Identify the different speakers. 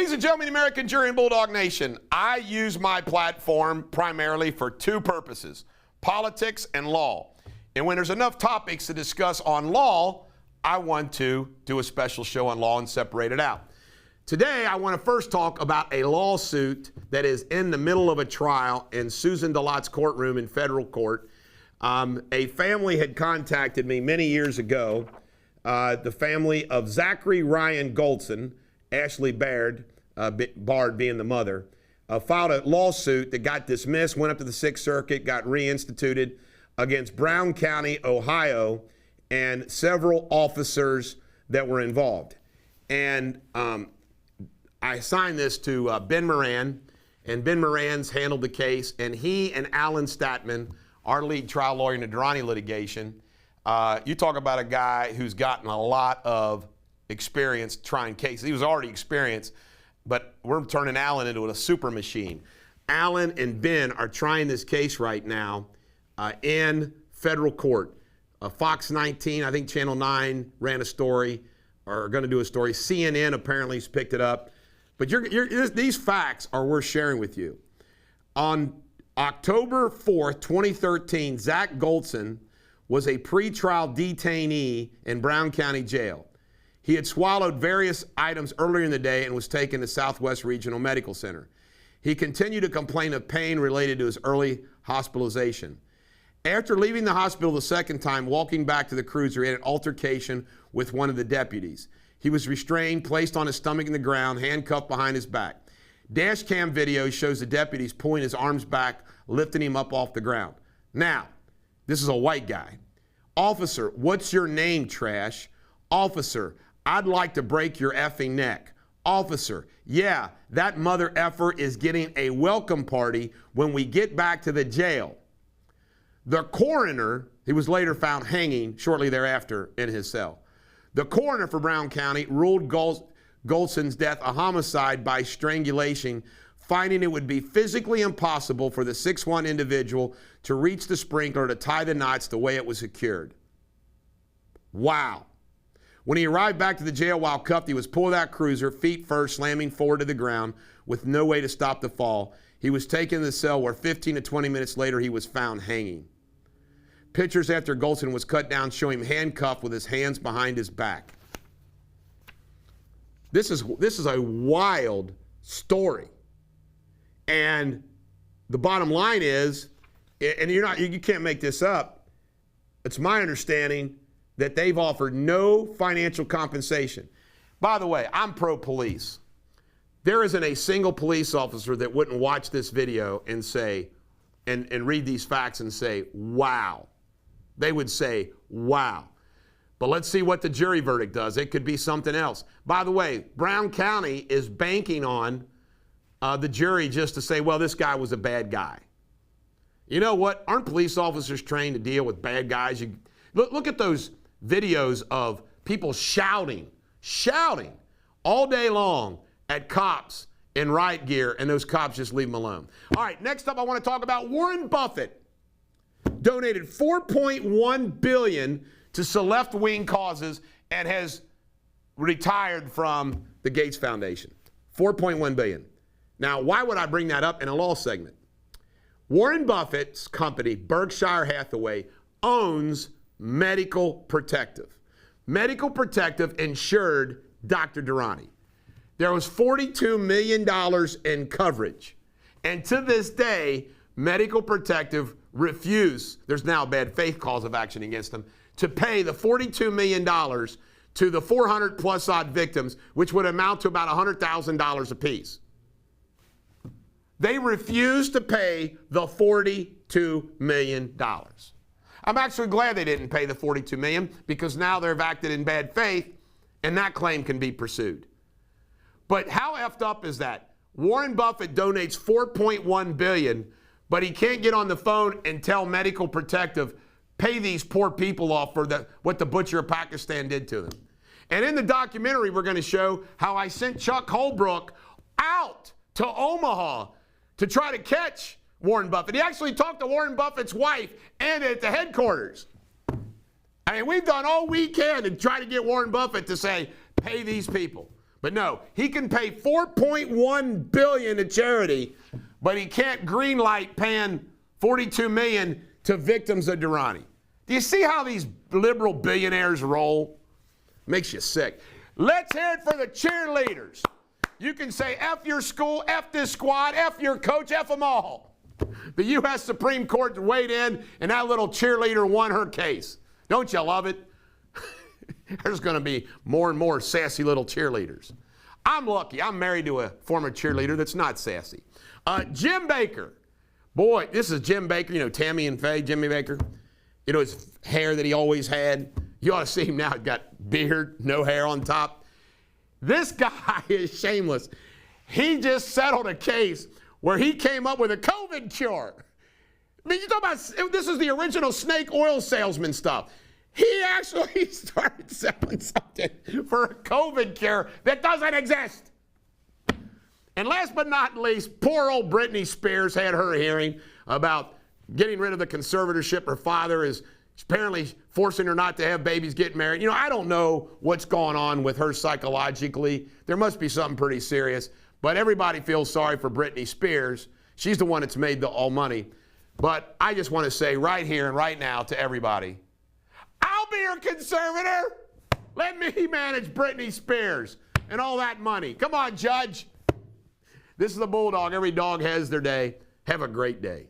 Speaker 1: Ladies and gentlemen, the American jury and Bulldog Nation, I use my platform primarily for two purposes, politics and law. And when there's enough topics to discuss on law, I want to do a special show on law and separate it out. Today, I want to first talk about a lawsuit that is in the middle of a trial in Susan DeLotte's courtroom in federal court. A family had contacted me many years ago, the family of Zachary Ryan Goldson, Ashley Bard being the mother, filed a lawsuit that got dismissed, went up to the Sixth Circuit, got reinstituted against Brown County, Ohio, and several officers that were involved. And I assigned this to Ben Moran, and Ben Moran's handled the case, and he and Alan Statman, our lead trial lawyer in the Durrani litigation, you talk about a guy who's gotten a lot of experience trying cases. He was already experienced, but we're turning Alan into a super machine. Alan and Ben are trying this case right now in federal court. Fox 19, I think Channel 9 ran a story, or going to do a story. CNN apparently has picked it up. But these facts are worth sharing with you. On October 4th, 2013, Zach Goldson was a pretrial detainee in Brown County Jail. He had swallowed various items earlier in the day and was taken to Southwest Regional Medical Center. He continued to complain of pain related to his early hospitalization. After leaving the hospital the second time, walking back to the cruiser, he had an altercation with one of the deputies. He was restrained, placed on his stomach in the ground, handcuffed behind his back. Dash cam video shows the deputies pulling his arms back, lifting him up off the ground. Now, this is a white guy. Officer, what's your name, trash? Officer, I'd like to break your effing neck. Officer, yeah, that mother effer is getting a welcome party when we get back to the jail. The coroner, he was later found hanging shortly thereafter in his cell. The coroner for Brown County ruled Goldson's death a homicide by strangulation, finding it would be physically impossible for the 6'1" individual to reach the sprinkler to tie the knots the way it was secured. Wow. When he arrived back to the jail while cuffed, he was pulled out cruiser, feet first, slamming forward to the ground with no way to stop the fall. He was taken to the cell where 15 to 20 minutes later he was found hanging. Pictures after Goldson was cut down show him handcuffed with his hands behind his back. This is a wild story. And the bottom line is, and you can't make this up, it's my understanding that they've offered no financial compensation. By the way, I'm pro-police. There isn't a single police officer that wouldn't watch this video and say, and read these facts and say, wow. They would say, wow. But let's see what the jury verdict does. It could be something else. By the way, Brown County is banking on the jury just to say, well, this guy was a bad guy. You know what? Aren't police officers trained to deal with bad guys? Look at those videos of people shouting all day long at cops in riot gear, and those cops just leave them alone. All right, next up, I want to talk about Warren Buffett. Donated $4.1 billion to some left-wing causes and has retired from the Gates Foundation. $4.1 billion. Now, why would I bring that up in a law segment? Warren Buffett's company, Berkshire Hathaway, owns Medical Protective. Medical Protective insured Dr. Durrani. There was $42 million in coverage. And to this day, Medical Protective refused, there's now a bad faith cause of action against them, to pay the $42 million to the 400 plus odd victims, which would amount to about $100,000 apiece. They refused to pay the $42 million. I'm actually glad they didn't pay the $42 million because now they've acted in bad faith and that claim can be pursued. But how effed up is that? Warren Buffett donates $4.1 billion, but he can't get on the phone and tell Medical Protective, pay these poor people off for what the Butcher of Pakistan did to them. And in the documentary, we're going to show how I sent Chuck Holbrook out to Omaha to try to catch Warren Buffett. He actually talked to Warren Buffett's wife and at the headquarters. I mean, we've done all we can to try to get Warren Buffett to say, pay these people. But no, he can pay $4.1 billion to charity, but he can't greenlight paying $42 million to victims of Durrani. Do you see how these liberal billionaires roll? Makes you sick. Let's hear it for the cheerleaders. You can say F your school, F this squad, F your coach, F them all. The U.S. Supreme Court weighed in, and that little cheerleader won her case. Don't you love it? There's going to be more and more sassy little cheerleaders. I'm lucky. I'm married to a former cheerleader that's not sassy. Jim Baker. Boy, this is Jim Baker. You know, Tammy and Faye, Jimmy Baker. You know, his hair that he always had. You ought to see him now. He's got beard, no hair on top. This guy is shameless. He just settled a case where he came up with a COVID cure. I mean, you talk about, this is the original snake oil salesman stuff. He actually started selling something for a COVID cure that doesn't exist. And last but not least, poor old Britney Spears had her hearing about getting rid of the conservatorship. Her father is apparently forcing her not to have babies, get married. You know, I don't know what's going on with her psychologically. There must be something pretty serious. But everybody feels sorry for Britney Spears. She's the one that's made all money. But I just want to say right here and right now to everybody, I'll be your conservator. Let me manage Britney Spears and all that money. Come on, Judge. This is the Bulldog. Every dog has their day. Have a great day.